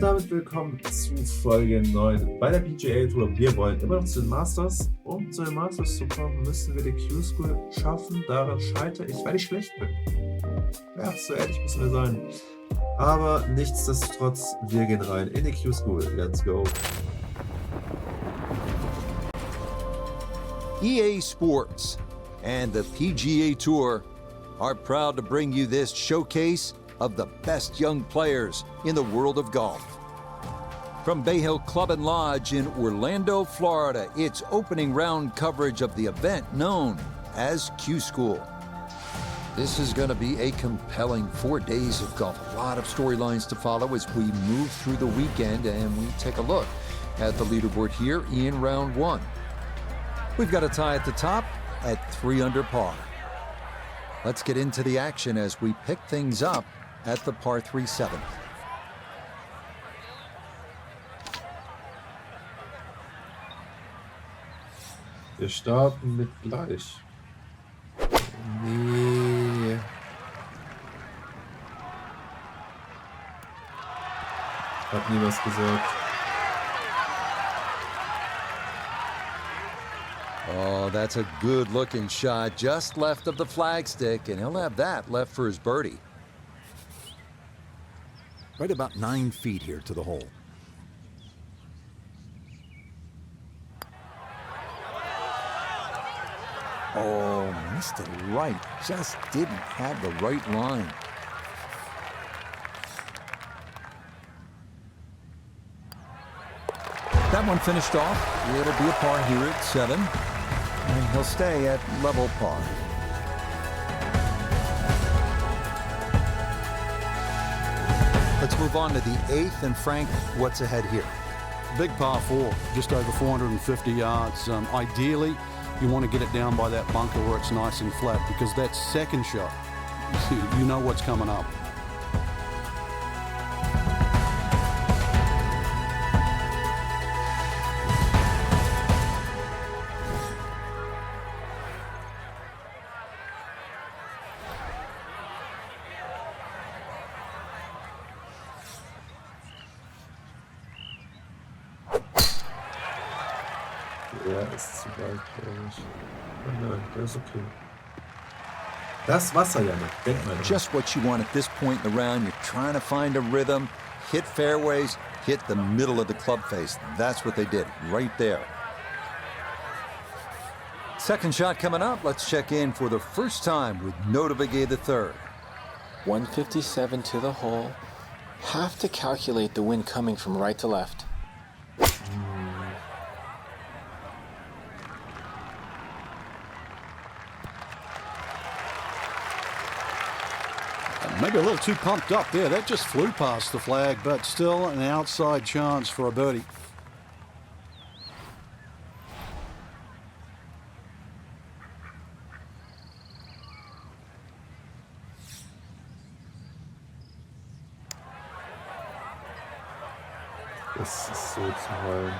Und damit willkommen zu Folge 9 bei der PGA Tour. Wir wollen immer noch zu den Masters. Um zu den Masters zu kommen, müssen wir die Q-School schaffen. Daran scheitere ich, weil ich schlecht bin. Ja, so ehrlich müssen wir sein. Aber nichtsdestotrotz, wir gehen rein in die Q-School. Let's go. EA Sports and the PGA Tour are proud to bring you this showcase of the best young players in the world of golf. From Bay Hill Club and Lodge in Orlando, Florida, it's opening round coverage of the event known as Q-School. This is going to be a compelling 4 days of golf. A lot of storylines to follow as we move through the weekend and we take a look at the leaderboard here in round one. We've got a tie at the top at 3 under par. Let's get into the action as we pick things up at the par 3 7th. Wir starten mit gleich. Nee. Hat nie was gesagt. Oh, that's a good-looking shot, just left of the flagstick, and he'll have that left for his birdie. Right about 9 feet here to the hole. Oh, missed it right. Just didn't have the right line. That one finished off. It'll be a par here at 7. And he'll stay at level par. Let's move on to the 8th. And Frank, what's ahead here? Big par 4, just over 450 yards. Ideally, you want to get it down by that bunker where it's nice and flat, because that second shot, you know what's coming up. Der ist zu weit, glaube ich. Oh nein, der ist okay. Das Wasser ja noch, denkt man. Just what you want at this point in the round. You're trying to find a rhythm, hit fairways, hit the middle of the club face. That's what they did right there. Second shot coming up. Let's check in for the first time with Notavigay III. 157 to the hole. Have to calculate the wind coming from right to left. Maybe a little too pumped up there. That just flew past the flag, but still an outside chance for a birdie. Das ist so zu heulen.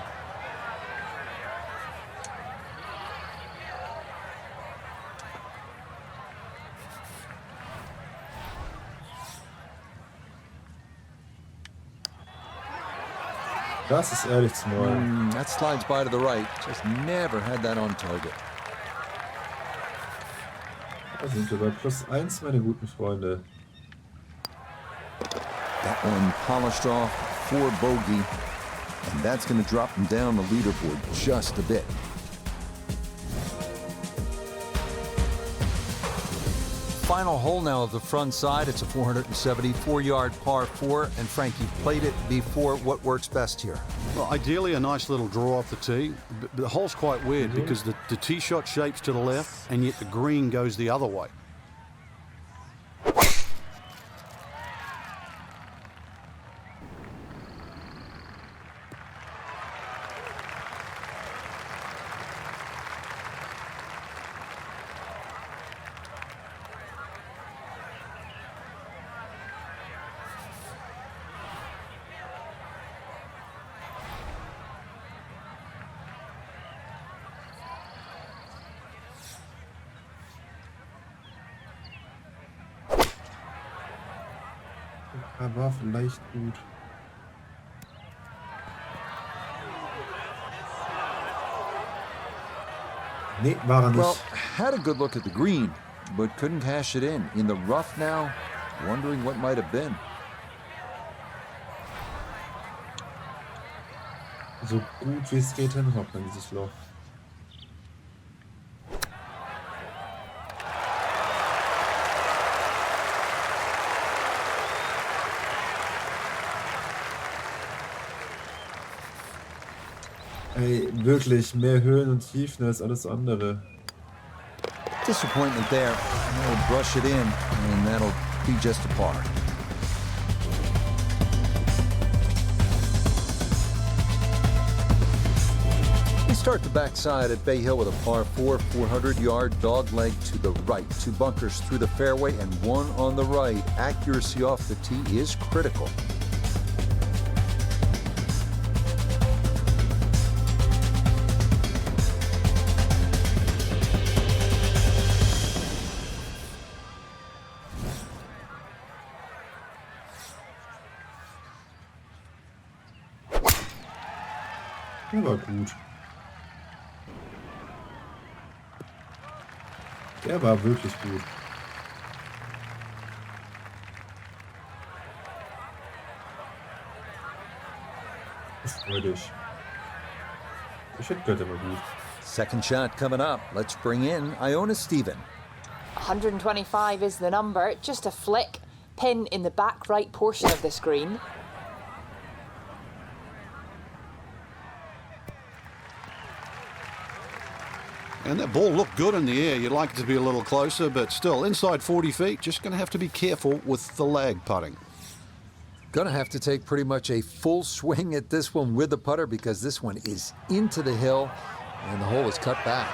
Das ist ehrlich zu wollen. That slides by to the right. Just never had that on target. Da sind wir bei +1, meine guten Freunde. That one polished off for bogey, and that's going to drop him down the leaderboard just a bit. Final hole now of the front side. It's a 474-yard par 4. And Frank, you've played it before. What works best here? Well, ideally, a nice little draw off the tee. But the hole's quite weird because the tee shot shapes to the left, and yet the green goes the other way. War vielleicht gut. Nee, war er Well, nicht. had a good look at the green, but couldn't cash it in. In the rough now, wondering what might have been. So gut wie es geht hinhocken, dieses Loch. Ey, wirklich, mehr Höhen und Tiefen als alles andere. Disappointment there. He'll brush it in, and that'll be just a par. We start the backside at Bay Hill with a par 4, 400-yard dogleg to the right. 2 bunkers through the fairway and 1 on the right. Accuracy off the tee is critical. Der war gut. Der war wirklich gut. Das freut dich. Ich hätte gehört, der war gut. Second shot coming up. Let's bring in Iona Stephen. 125 is the number, just a flick. Pin in the back right portion of the screen. And that ball looked good in the air. You'd like it to be a little closer, but still, inside 40 feet, just going to have to be careful with the lag putting. Gonna have to take pretty much a full swing at this one with the putter because this one is into the hill and the hole is cut back.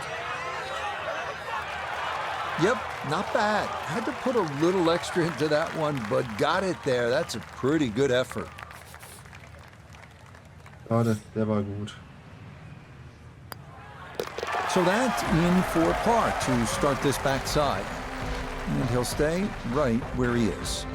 Yep, not bad. Had to put a little extra into that one, but got it there. That's a pretty good effort. Schade, der war gut. So that's in for par to start this backside. And he'll stay right where he is.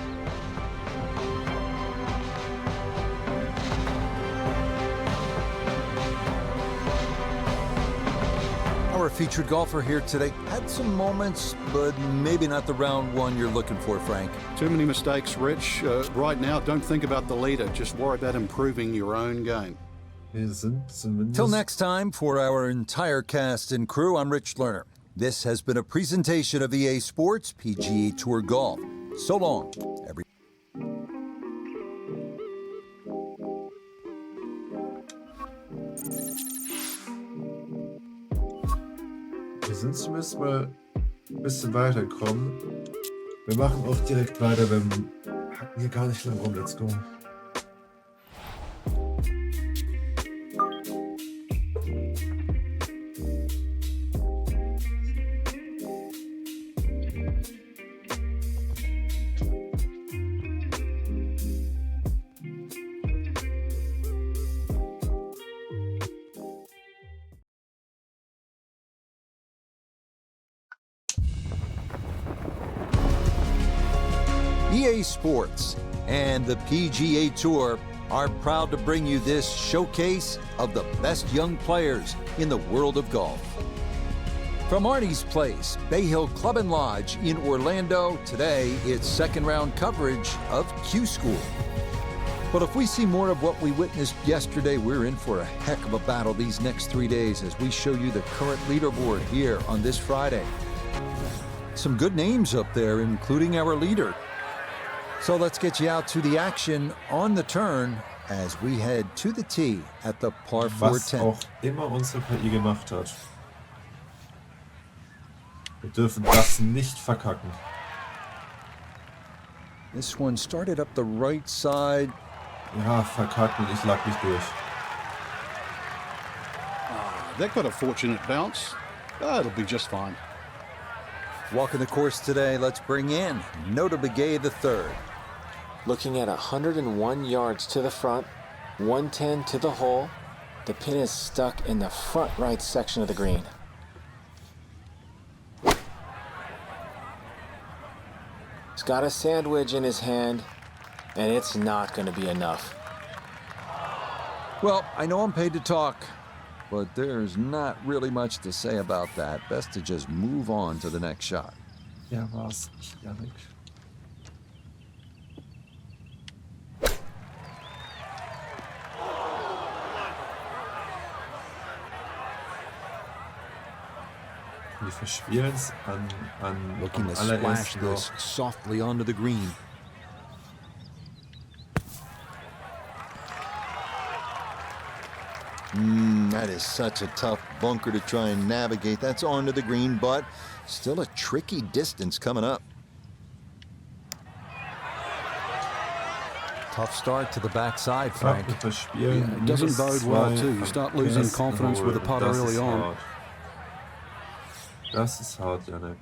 Our featured golfer here today had some moments, but maybe not the round one you're looking for, Frank. Too many mistakes, Rich. Right now, don't think about the leader. Just worry about improving your own game. Wir sind zumindest... Till next time, for our entire cast and crew, I'm Rich Lerner. This has been a presentation of EA Sports PGA Tour Golf. So long, everyone. Wir sind zumindest mal ein bisschen weitergekommen. Wir machen auch direkt weiter, wir hacken hier gar nicht lang rum. Let's go. EA Sports and the PGA Tour are proud to bring you this showcase of the best young players in the world of golf. From Arnie's Place, Bay Hill Club and Lodge in Orlando, today it's second round coverage of Q School. But if we see more of what we witnessed yesterday, we're in for a heck of a battle these next 3 days as we show you the current leaderboard here on this Friday. Some good names up there, including our leader. So let's get you out to the action on the turn as we head to the tee at the par 4 Was 10. auch immer unsere KI gemacht hat. Wir dürfen das nicht verkacken. This one started up the right side. Ja, verkacken, ich lag mich durch. That got a fortunate bounce. It'll be just fine. Walking the course today, let's bring in Nota Begay III. Looking at 101 yards to the front, 110 to the hole. The pin is stuck in the front right section of the green. He's got a sandwich in his hand, and it's not going to be enough. Well, I know I'm paid to talk, but there's not really much to say about that. Best to just move on to the next shot. Ja, war's nicht, Janik. Die verspielen es Looking to am splash allerersten this Loch. softly onto the green. That is such a tough bunker to try and navigate. That's onto the green, but still a tricky distance coming up. Tough start to the backside, Frank. Knappe verspielen. Yeah, it doesn't bode well, -2 too. You start losing ersten confidence with the Hole. putter Das early ist on. hart. Das ist hart, Janik.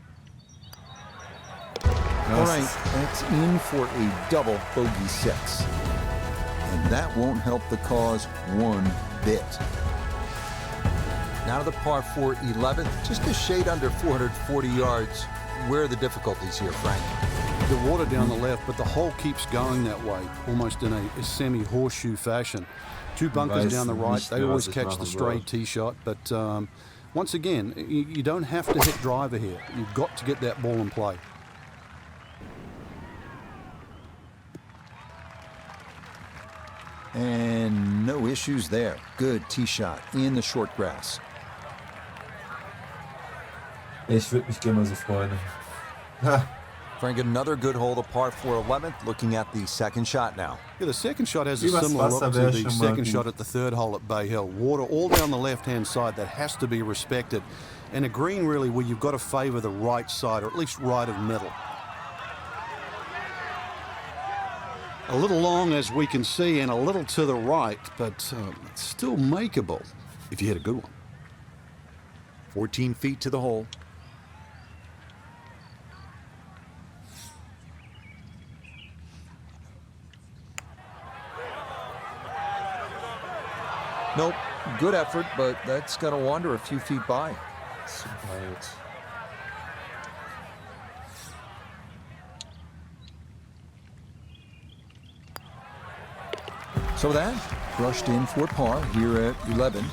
All right, that's in for a double bogey 6. And that won't help the cause one bit. Now to the par 4 11th, just a shade under 440 yards. Where are the difficulties here, Frank? The water down the left, but the hole keeps going that way, almost in a semi-horseshoe fashion. Two bunkers down the right, they always catch the stray tee shot, but once again, you don't have to hit driver here. You've got to get that ball in play. And no issues there. Good tee shot in the short grass. Ich würde mich gerne mal so freuen. Ha, Frank, another good hole, the par 4 11th, looking at the second shot now. Yeah, the second shot has a Übers similar look Wasser to wäre the schon mal second gut. shot at the third hole at Bay Hill. Water all down the left-hand side, that has to be respected. And a green really where you've got to favour the right side, or at least right of middle. A little long, as we can see, and a little to the right, but it's still makeable if you hit a good one. 14 feet to the hole. Nope, good effort, but that's going to wander a few feet by. zu weit. So that brushed in for par here at 11,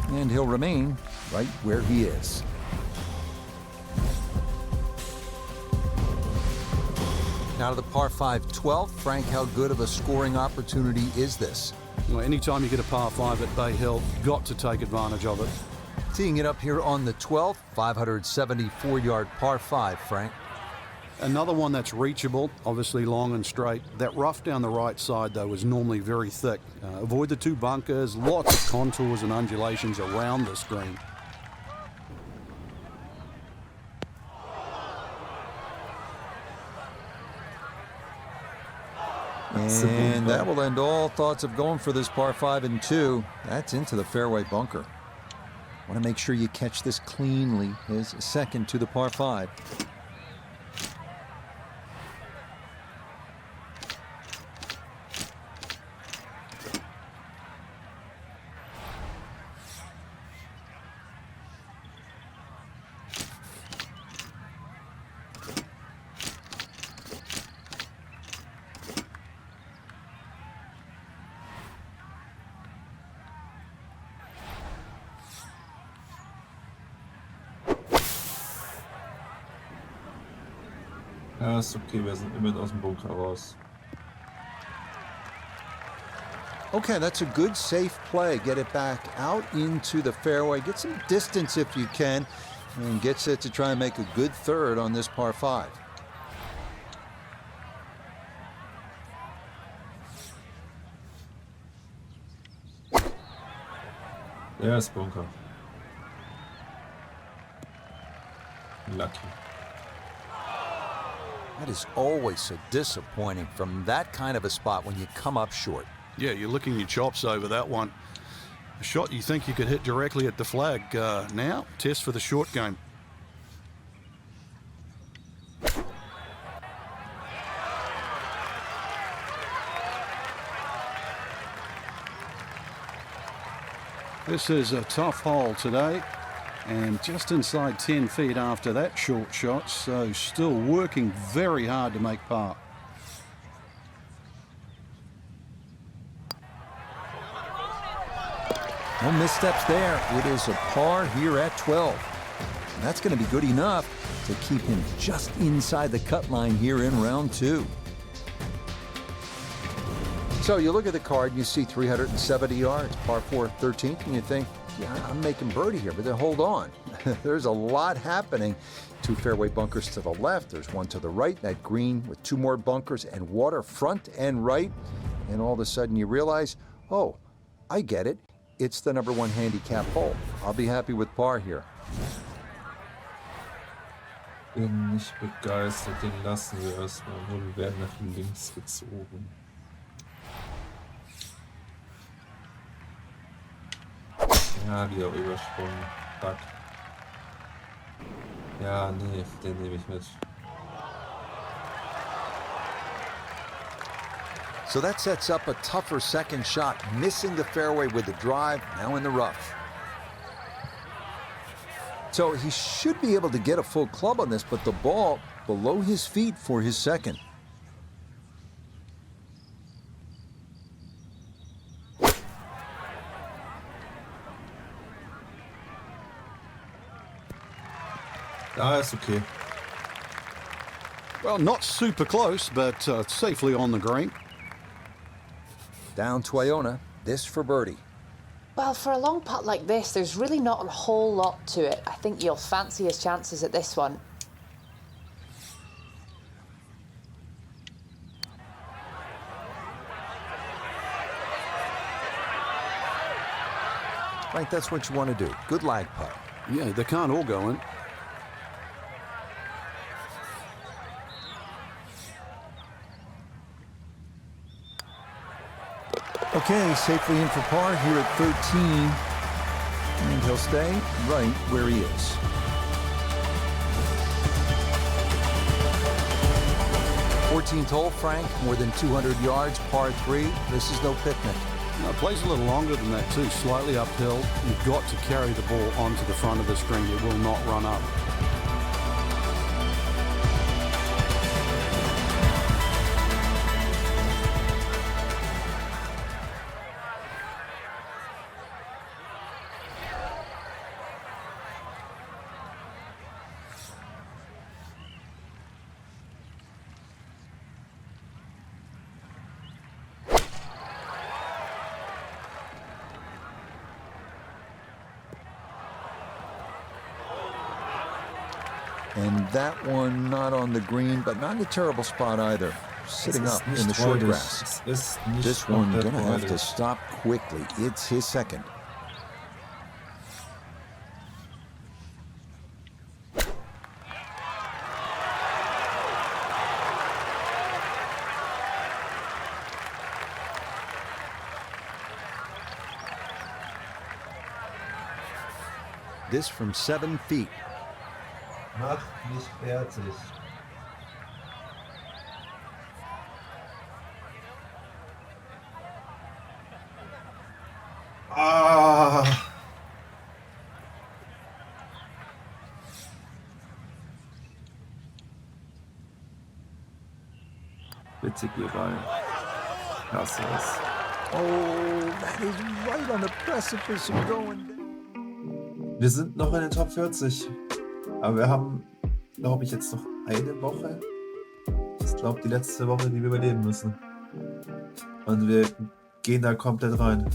and he'll remain right where he is. Now to the par 5 12th. Frank, how good of a scoring opportunity is this? Well, anytime you get a par 5 at Bay Hill, got to take advantage of it. Teeing it up here on the 12th, 574-yard par 5, Frank. Another one that's reachable, obviously long and straight. That rough down the right side, though, is normally very thick. Avoid the two bunkers, lots of contours and undulations around this green. And that will end all thoughts of going for this par 5 and 2. That's into the fairway bunker. Want to make sure you catch this cleanly. His second to the par 5. Ja, ist okay, wir sind immerhin aus dem Bunker raus. Okay, that's a good, safe play. Get it back out into the fairway. Get some distance if you can, and get set to try and make a good third on this par 5. Der ist Bunker. Lucky. That is always so disappointing from that kind of a spot when you come up short. Yeah, you're licking your chops over that one. A shot you think you could hit directly at the flag. Now, test for the short game. This is a tough hole today, and just inside 10 feet after that short shot, so still working very hard to make par. No missteps there. It is a par here at 12. And that's going to be good enough to keep him just inside the cut line here in round 2. So you look at the card and you see 370 yards, par 4, 13th, and you think, yeah, I'm making birdie here, but then hold on. There's a lot happening. 2 fairway bunkers to the left, there's one to the right, that green with 2 more bunkers and water front and right. And all of a sudden you realize, oh, I get it. It's the number 1 handicap hole. I'll be happy with par here. Bin nicht begeistert, den lassen wir erstmal. Wir werden nach links gezogen. Ja, wieder übersprungen. Fuck. Ja, nee, den nehme ich mit. So that sets up a tougher second shot, missing the fairway with the drive, now in the rough. So he should be able to get a full club on this, but the ball below his feet for his second. Ah, ist okay. Well, not super close, but safely on the green. Down to Iona, this for birdie. Well, for a long putt like this, there's really not a whole lot to it. I think you'll fancy his chances at this one. Right, that's what you want to do. Good lag putt. Yeah, they can't all go in. Okay, safely in for par here at 13. And he'll stay right where he is. Fourteenth hole, Frank, more than 200 yards, par 3. This is no picnic. No, it plays a little longer than that too, slightly uphill. You've got to carry the ball onto the front of the screen. It will not run up. And that one not on the green, but not in a terrible spot either. Sitting up in the short grass. This one gonna have to stop quickly. It's his second. This from 7 feet. Mach mich fertig. Ah! Bitte geh rein. Lass es. Oh, that is right on the precipice of going down. Wir sind noch in den Top 40. Aber wir haben, glaube ich, jetzt noch eine Woche. Ich glaube, die letzte Woche, die wir überleben müssen. Und wir gehen da komplett rein.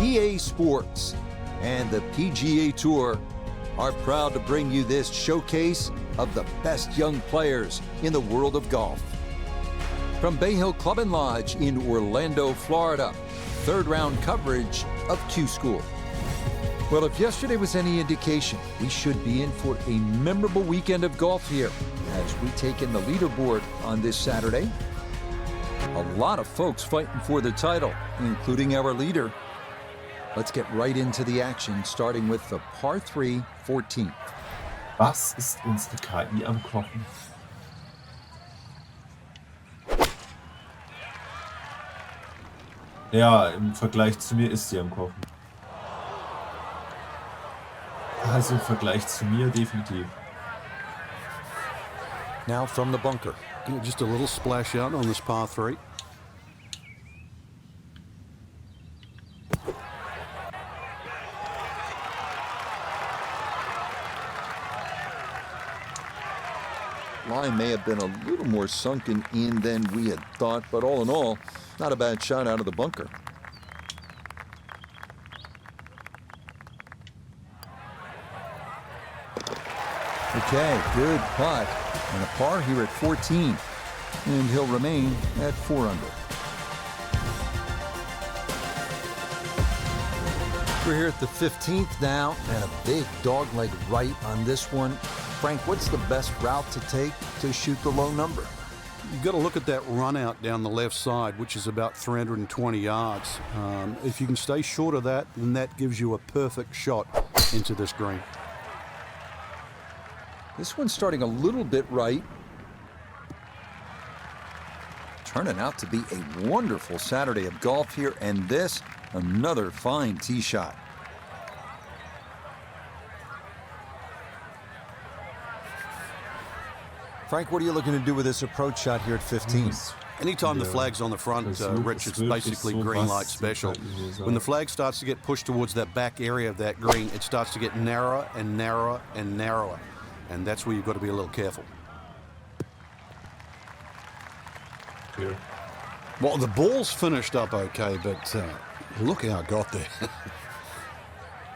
EA Sports and the PGA Tour are proud to bring you this showcase of the best young players in the world of golf. From Bay Hill Club and Lodge in Orlando, Florida, third round coverage of Q School. Well, if yesterday was any indication, we should be in for a memorable weekend of golf here as we take in the leaderboard on this Saturday. A lot of folks fighting for the title, including our leader. Let's get right into the action, starting with the par 3 14th. Was ist unsere KI am Kochen? Ja, im Vergleich zu mir ist sie am Kochen. Also im Vergleich zu mir definitiv. Now from the bunker. Just a little splash out on this par 3. line may have been a little more sunken in than we had thought, but all in all, not a bad shot out of the bunker. Okay, good putt. And a par here at 14. And he'll remain at 4 under. We're here at the 15th now, and a big dogleg right on this one. Frank, what's the best route to take to shoot the low number? You've got to look at that run out down the left side, which is about 320 yards. If you can stay short of that, then that gives you a perfect shot into this green. This one's starting a little bit right. Turning out to be a wonderful Saturday of golf here, and this, another fine tee shot. Frank, what are you looking to do with this approach shot here at 15? Anytime the flag's on the front, Rich, it's basically green light special. When the flag starts to get pushed towards that back area of that green, it starts to get narrower and narrower and narrower. And that's where you've got to be a little careful. Here. Well, the ball's finished up okay, but look how it got there.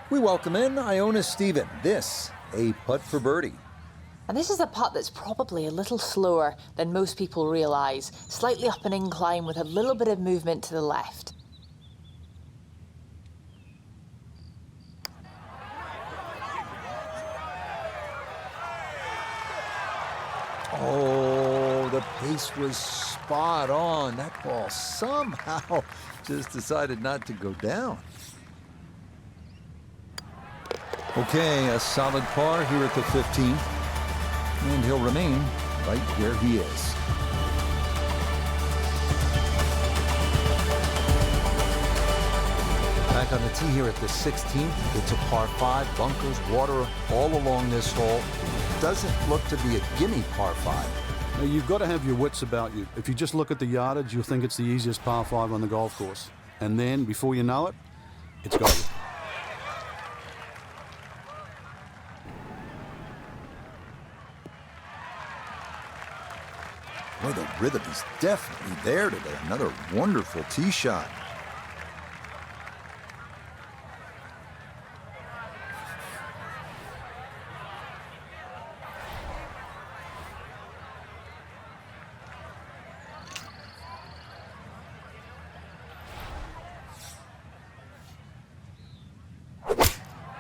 We welcome in Iona Stephen. This, a putt for birdie. And this is a putt that's probably a little slower than most people realise. Slightly up an incline with a little bit of movement to the left. Oh, the pace was spot on. That ball somehow just decided not to go down. Okay, a solid par here at the 15th. And he'll remain right where he is. Back on the tee here at the 16th. It's a par 5, bunkers, water all along this hole. Doesn't look to be a gimme par 5. Now, you've got to have your wits about you. If you just look at the yardage, you'll think it's the easiest par 5 on the golf course. And then, before you know it, it's got you. Boy, the rhythm is definitely there today. Another wonderful tee shot.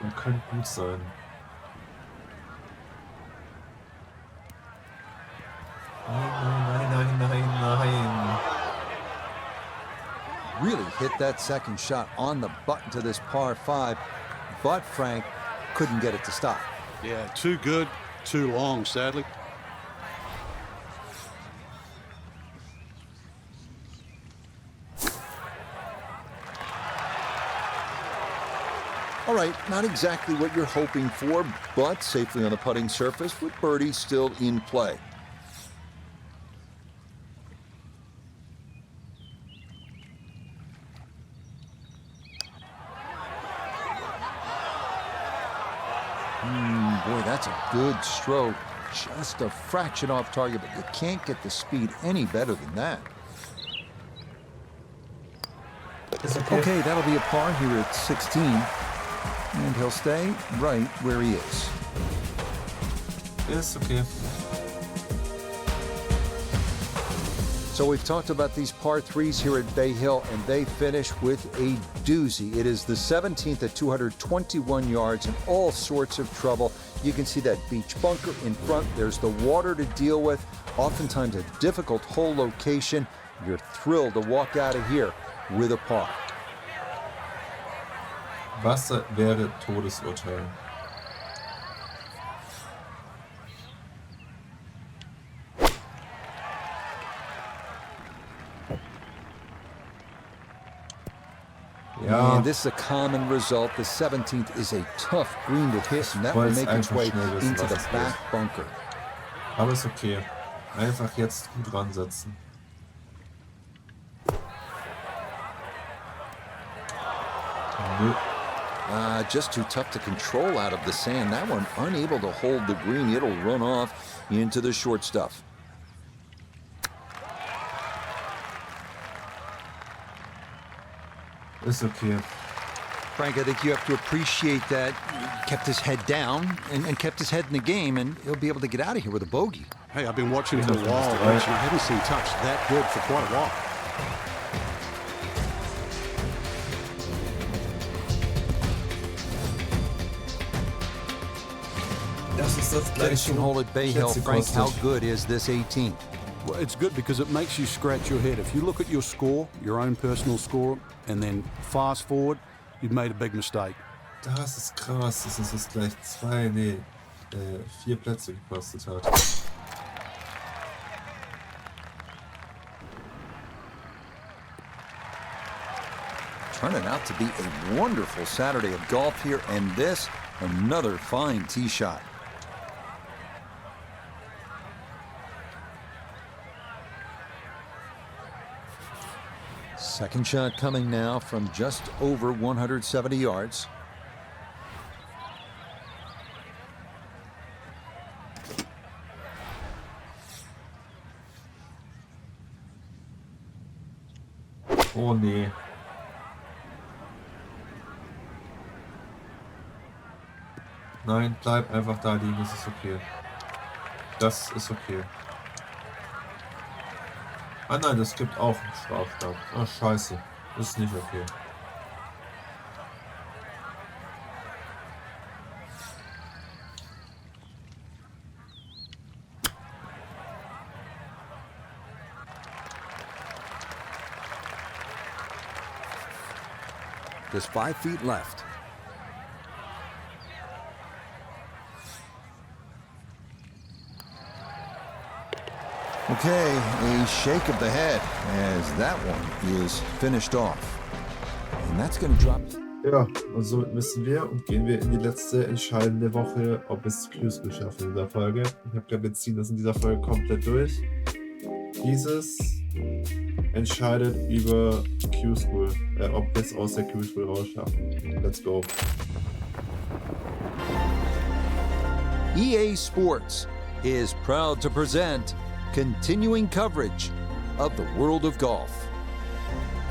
Und könnte gut sein. Nein. Really hit that second shot on the button to this par 5, but Frank couldn't get it to stop. Yeah, too good, too long, sadly. All right, not exactly what you're hoping for, but safely on the putting surface with birdie still in play. Boy, that's a good stroke. Just a fraction off target, but you can't get the speed any better than that. Okay, that'll be a par here at 16. And he'll stay right where he is. Ist okay. So we've talked about these par 3s here at Bay Hill, and they finish with a doozy. It is the 17th at 221 yards and all sorts of trouble. You can see that beach bunker in front. There's the water to deal with, oftentimes a difficult hole location. You're thrilled to walk out of here with a par. Wasser wäre Todesurteil. And this is a common result. The 17th is a tough green to hit, and that will make its way into the back bunker. Aber ist okay. Einfach jetzt gut ransetzen. Nö. Just too tough to control out of the sand. That one unable to hold the green. It'll run off into the short stuff. Ist okay. Frank, I think you have to appreciate that he kept his head down and kept his head in the game, and he'll be able to get out of here with a bogey. Hey, I've been watching for a while, Rich, and I haven't seen touch that good for quite a while. Das ist das gleiche Hole at Bay Hill. Frank, how good is this 18? Well, it's good because it makes you scratch your head. If you look at your score, your own personal score, and then fast forward, you've made a big mistake. Das ist krass, dass es das gleich 4 Plätze gekostet hat. Turning out to be a wonderful Saturday of golf here, and this, another fine tee shot. Second shot coming now from just over 170 yards. Oh nee. Nein, bleib einfach da liegen, das ist okay. Das ist okay. Ah nein, das gibt auch einen Straftat. Ah scheiße, das ist nicht okay. Just 5 feet left. Okay, a shake of the head as that one is finished off. And that's going to drop. Ja, und somit müssen wir und gehen wir in die letzte entscheidende Woche, ob es Clues geschafft in dieser Folge. Ich habe gerade beziehen das in dieser Folge komplett durch. Dieses entscheidet über Q-School, ob wir es aus der Q-School rausschaffen. Let's go. EA Sports is proud to present continuing coverage of the world of golf.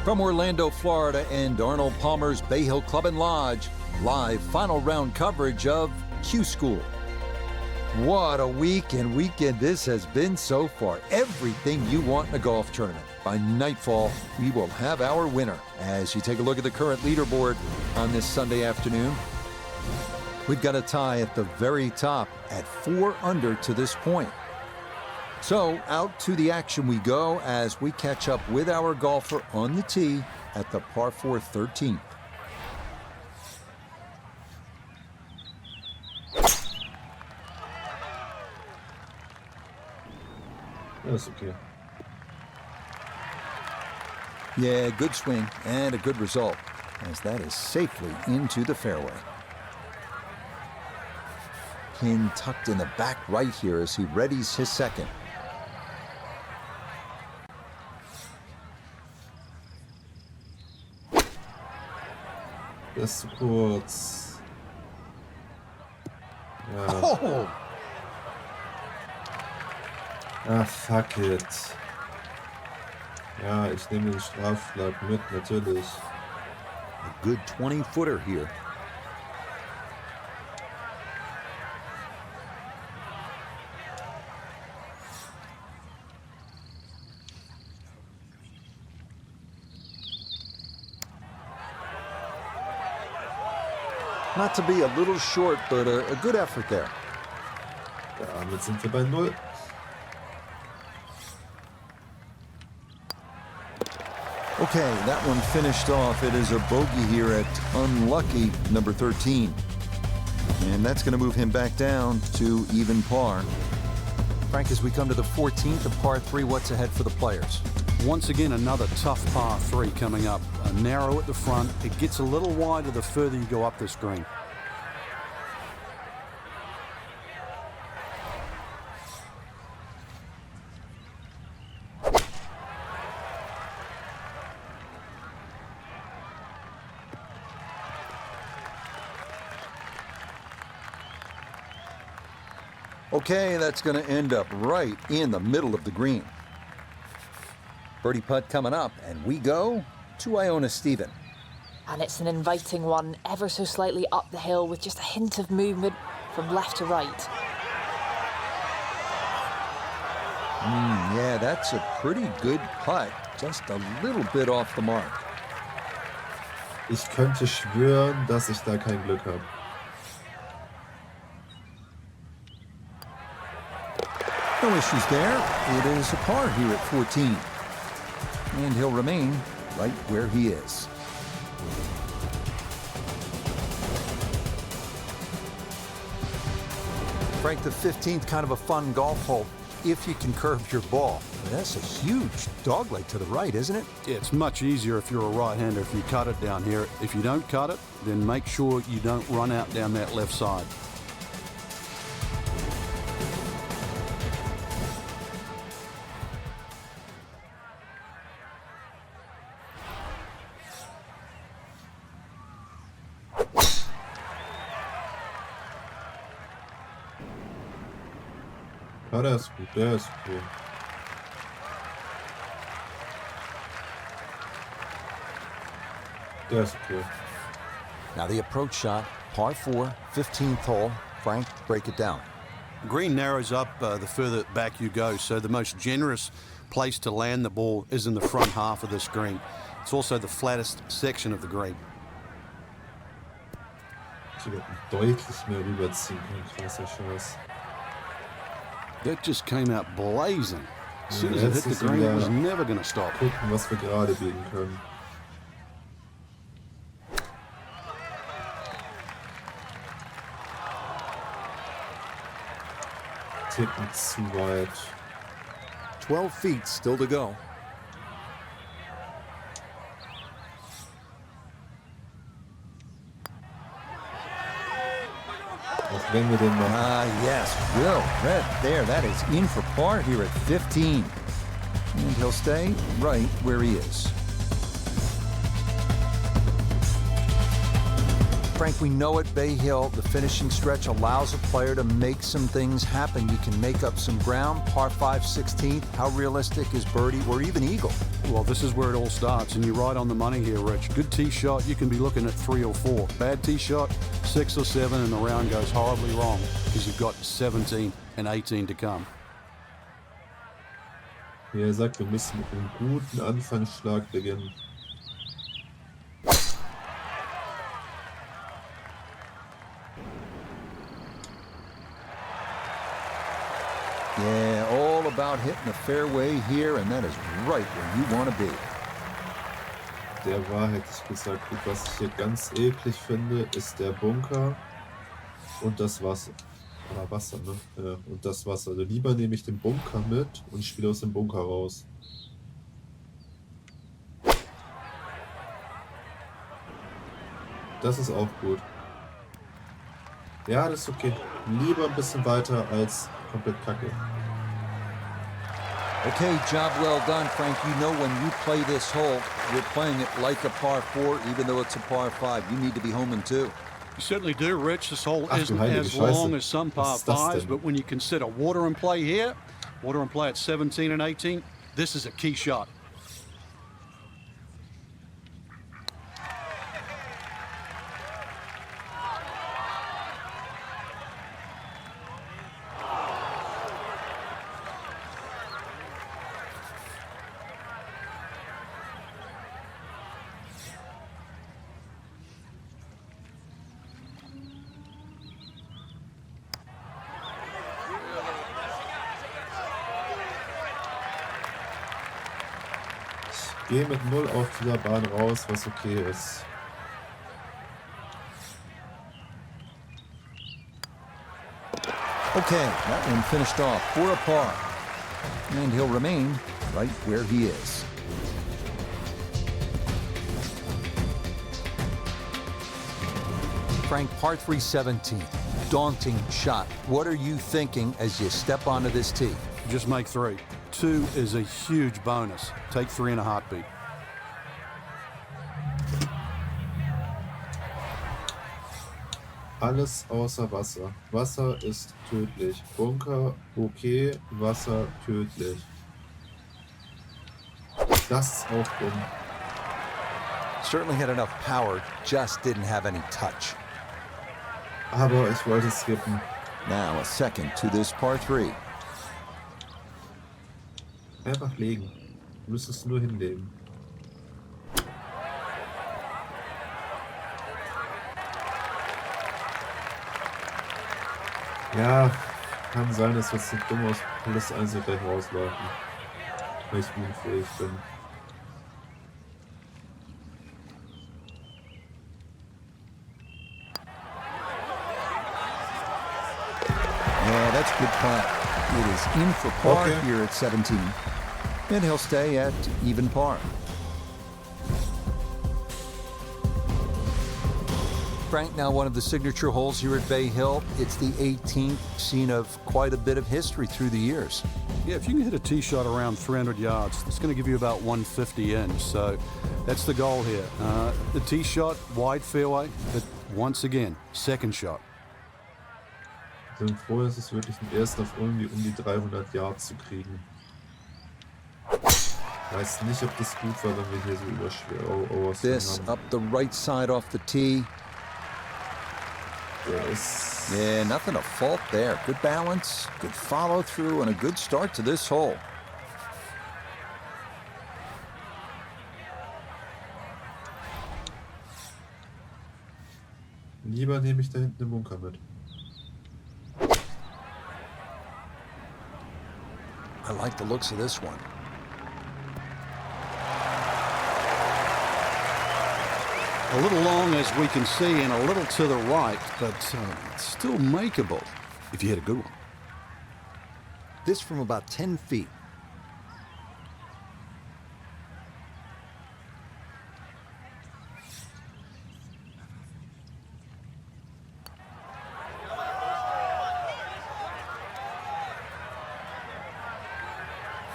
From Orlando, Florida, and Arnold Palmer's Bay Hill Club and Lodge, live final round coverage of Q-School. What a week and weekend this has been so far. Everything you want in a golf tournament. By nightfall, we will have our winner. As you take a look at the current leaderboard on this Sunday afternoon, we've got a tie at the very top at 4 under to this point. So out to the action we go as we catch up with our golfer on the tee at the par 4 13th. Das ist okay. Yeah, good swing and a good result as that is safely into the fairway. Pin tucked in the back right here as he readies his second. Das ist zu kurz. Ja. Oh! Ah, fuck it. Ja, ich nehme den Strafschlag mit, natürlich. A good 20-footer here. Not to be a little short, but a good effort there. Damit sind wir bei 0. Okay, that one finished off. It is a bogey here at unlucky number 13. And that's going to move him back down to even par. Frank, as we come to the 14th of par 3, what's ahead for the players? Once again, another tough par 3 coming up. Narrow at the front. It gets a little wider the further you go up this green. Okay, that's going to end up right in the middle of the green. Birdie putt coming up, and we go to Iona Stephen. And it's an inviting one, ever so slightly up the hill with just a hint of movement from left to right. Yeah, that's a pretty good putt. Just a little bit off the mark. Ich könnte schwören, dass ich da kein Glück habe. No issues there. It is a par here at 14. And he'll remain right where he is. Frank, the 15th, kind of a fun golf hole if you can curve your ball. That's a huge dogleg to the right, isn't it? Yeah, it's much easier if you're a right-hander if you cut it down here. If you don't cut it, then make sure you don't run out down that left side. Ja, der ist gut, der ist cool. Der ist cool. Now the approach shot, par 4, 15th hole. Frank, break it down. Green narrows up the further back you go, so the most generous place to land the ball is in the front half of this green. It's also the flattest section of the green. Die hätten deutlich mehr rüberziehen können, krasser Scheiß. That just came out blazing. As soon as Ja, it jetzt hit ist the green, it was wieder never going to stop. gucken, was wir gerade biegen können. Ticken zu weit. 12 feet still to go. Auch wenn wir den machen. Yes, Will. Red there. That is in for par here at 15. And he'll stay right where he is. Frank, we know at Bay Hill, the finishing stretch allows a player to make some things happen. You can make up some ground, par 5, 16th. How realistic is birdie or even eagle? Well, this is where it all starts, and you're right on the money here, Rich. Good tee shot, you can be looking at 3 or 4. Bad tee shot, 6 or 7, and the round goes horribly wrong because you've got 17 and 18 to come. Wie er sagt, wir müssen mit einem guten Anfangsschlag beginnen. Yeah, all about hitting the fairway here, and that is right where you want to be. Der war, hätte ich gesagt, gut, was ich hier ganz eklig finde, ist der Bunker und das Wasser. Oder Wasser, ne? Ja, und das Wasser. Also lieber nehme ich den Bunker mit und spiele aus dem Bunker raus. Das ist auch gut. Ja, das ist okay. Lieber ein bisschen weiter als komplett kacke. Okay, job well done, Frank. You know when you play this hole, you're playing it like a par 4, even though it's a par 5. You need to be homing too. You certainly do, Rich. This hole Ach, isn't du heilige as long Scheiße. as some par Was ist das 5s, denn? but when you consider water and play here, water and play at 17 and 18, this is a key shot. Ich gehe mit 0 auf dieser Bahn raus, was okay ist. Okay, that one finished off for a par. And he'll remain right where he is. Frank, par 3, 17th. Daunting shot. What are you thinking as you step onto this tee? Just make 3. 2 is a huge bonus. Take 3 in a heartbeat. Alles außer Wasser. Wasser ist tödlich. Bunker, okay. Wasser, tödlich. Das ist auch dumm. Certainly had enough power, just didn't have any touch. Aber ich wollte skippen. Now a second to this par 3. Einfach legen. Du müsstest nur hinlegen. Ja, kann sein, dass das so dumm aus Palast 1 gleich rauslaufen. Weil ich unfähig bin. Yeah, that's a good putt. It is in for par Okay. here at 17. And he'll stay at even par. Frank, now one of the signature holes here at Bay Hill. It's the 18th, scene of quite a bit of history through the years. Yeah, if you can hit a tee shot around 300 yards, it's going to give you about 150 in. So that's the goal here. The tee shot, wide fairway, but once again, second shot. Ich bin froh, dass es wirklich den ersten auf irgendwie um die 300 Yards zu kriegen. Ich weiß nicht, ob das gut war, wenn wir hier so überschwer This up the right side off the tee. Yes. Yeah, nothing to fault there. Good balance, good follow through, and a good start to this hole. Lieber nehme ich da hinten den Bunker mit. I like the looks of this one. A little long, as we can see, and a little to the right, but still makeable if you hit a good one. This from about 10 feet.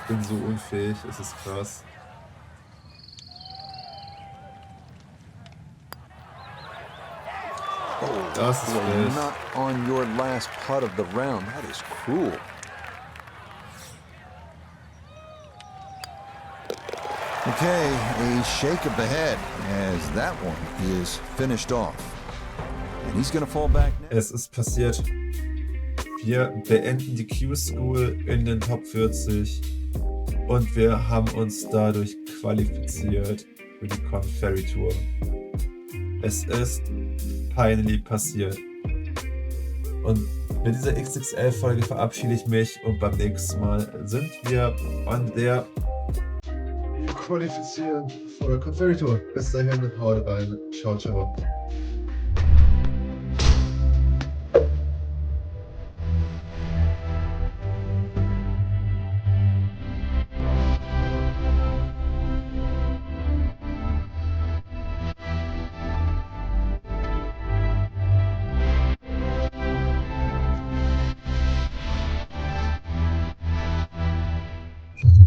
Ich bin so unfähig, es ist krass. Das ist Boy, schlecht. not on your last putt of the round. That is cruel. Okay, a shake of the head as that one is finished off. And he's going to fall back now. Es ist passiert. Wir beenden die Q-School in den Top 40 und wir haben uns dadurch qualifiziert für die Ferry Tour. Es ist peinlich passiert. Und mit dieser XXL-Folge verabschiede ich mich und beim nächsten Mal sind wir an der qualifizieren für die Ferry Tour. Bis dahin, haut rein. Ciao, ciao.